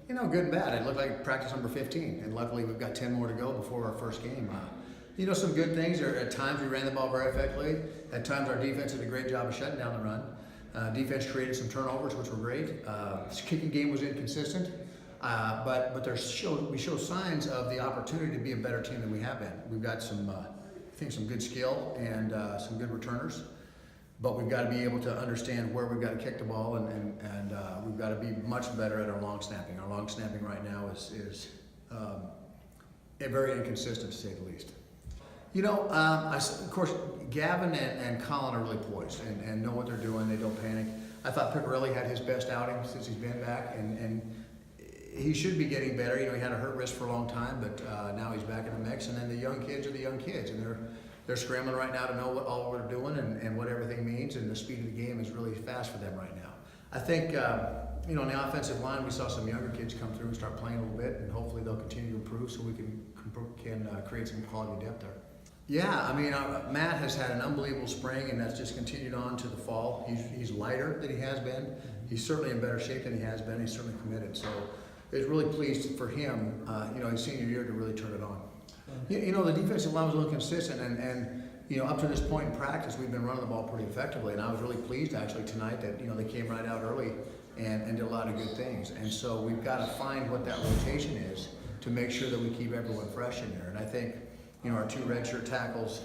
You know, good and bad. It looked like practice number 15, and luckily we've got 10 more to go before our first game. You know, some good things are at times we ran the ball very effectively. At times our defense did a great job of shutting down the run. Defense created some turnovers, which were great. Kicking game was inconsistent, but we show signs of the opportunity to be a better team than we have been. We've got some, I think, some good skill and some good returners. But we've got to be able to understand where we've got to kick the ball, and we've got to be much better at our long snapping. Our long snapping right now is very inconsistent, to say the least. You know, of course, Gavin and Colin are really poised and know what they're doing. They don't panic. I thought Picarelli had his best outing since he's been back, and he should be getting better. You know, he had a hurt wrist for a long time, but now he's back in the mix. And then the young kids are the young kids, and they're scrambling right now to know what all we're doing and what everything means, and the speed of the game is really fast for them right now. I think, you know, on the offensive line, we saw some younger kids come through and start playing a little bit, and hopefully they'll continue to improve so we can create some quality depth there. Yeah, I mean, Matt has had an unbelievable spring, and that's just continued on to the fall. He's lighter than he has been. He's certainly in better shape than he has been. He's certainly committed. So I was really pleased for him, you know, his senior year to really turn it on. You know, the defensive line was a little consistent, and you know, up to this point in practice, we've been running the ball pretty effectively, and I was really pleased actually tonight that, you know, they came right out early and did a lot of good things. And so we've got to find what that rotation is to make sure that we keep everyone fresh in there. And I think, you know, our two redshirt tackles,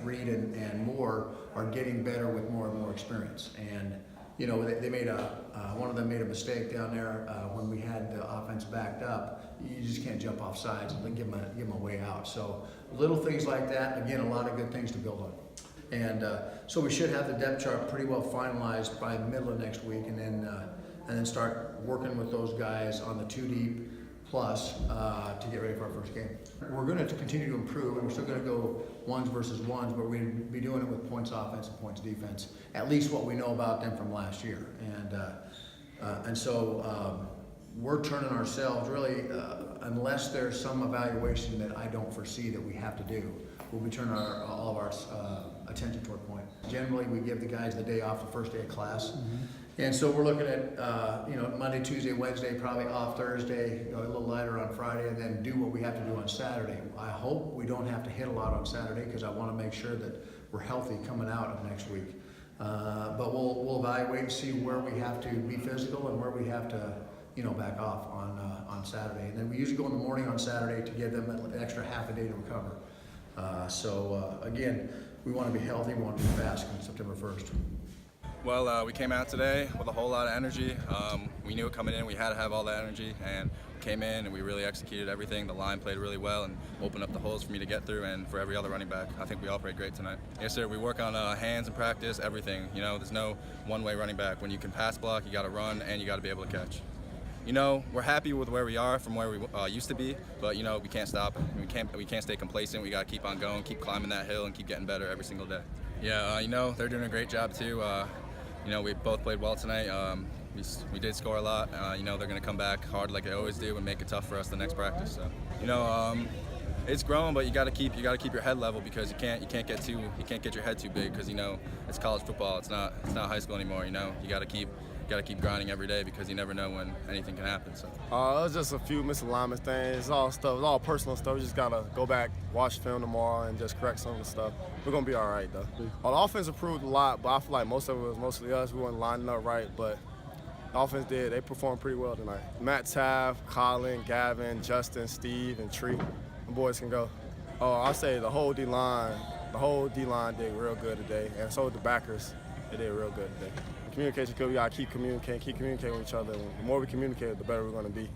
Reed and Moore, are getting better with more and more experience. And you know, they made one of them made a mistake down there when we had the offense backed up. You just can't jump off sides and then give them a way out. So little things like that, again, a lot of good things to build on. And so we should have the depth chart pretty well finalized by the middle of next week, and then start working with those guys on the 2 deep plus to get ready for our first game. We're going to continue to improve, and we're still going to go ones versus ones, but we're going to be doing it with points offense and points defense, at least what we know about them from last year. And so we're turning ourselves really, unless there's some evaluation that I don't foresee that we have to do, we'll be turning all of our attention toward point. Generally, we give the guys the day off the first day of class. Mm-hmm. And so we're looking at, you know, Monday, Tuesday, Wednesday, probably off Thursday, you know, a little lighter on Friday, and then do what we have to do on Saturday. I hope we don't have to hit a lot on Saturday because I want to make sure that we're healthy coming out of next week. But we'll evaluate and see where we have to be physical and where we have to, you know, back off on Saturday. And then we usually go in the morning on Saturday to give them an extra half a day to recover. Again, we want to be healthy, we want to be fast on September 1st. Well, we came out today with a whole lot of energy. We knew it coming in, we had to have all that energy, and we came in and we really executed everything. The line played really well and opened up the holes for me to get through, and for every other running back. I think we all played great tonight. Yes, sir, we work on hands in practice, everything. You know, there's no one-way running back. When you can pass block, you got to run, and you got to be able to catch. You know, we're happy with where we are from where we used to be, but you know, we can't stop it. We can't stay complacent. We got to keep on going, keep climbing that hill, and keep getting better every single day. Yeah, you know, they're doing a great job too. You know, we both played well tonight. We did score a lot. You know, they're going to come back hard like they always do and make it tough for us the next practice. So, you know, it's growing, but you got to keep your head level, because you can't get your head too big, because you know it's college football. It's not high school anymore. You know, you got to keep grinding every day, because you never know when anything can happen. So it was just a few misalignment things. It's all stuff. It's all personal stuff. We just gotta go back, watch film tomorrow, and just correct some of the stuff. We're gonna be all right though. The offense improved a lot, but I feel like most of it was mostly us. We weren't lining up right, but the offense did. They performed pretty well tonight. Matt Taft, Colin, Gavin, Justin, Steve, and Tree. The boys can go. Oh, I'll say the whole D-line did real good today, and so did the backers. They did real good today. Communication, we gotta keep communicating with each other. The more we communicate, the better we're gonna be.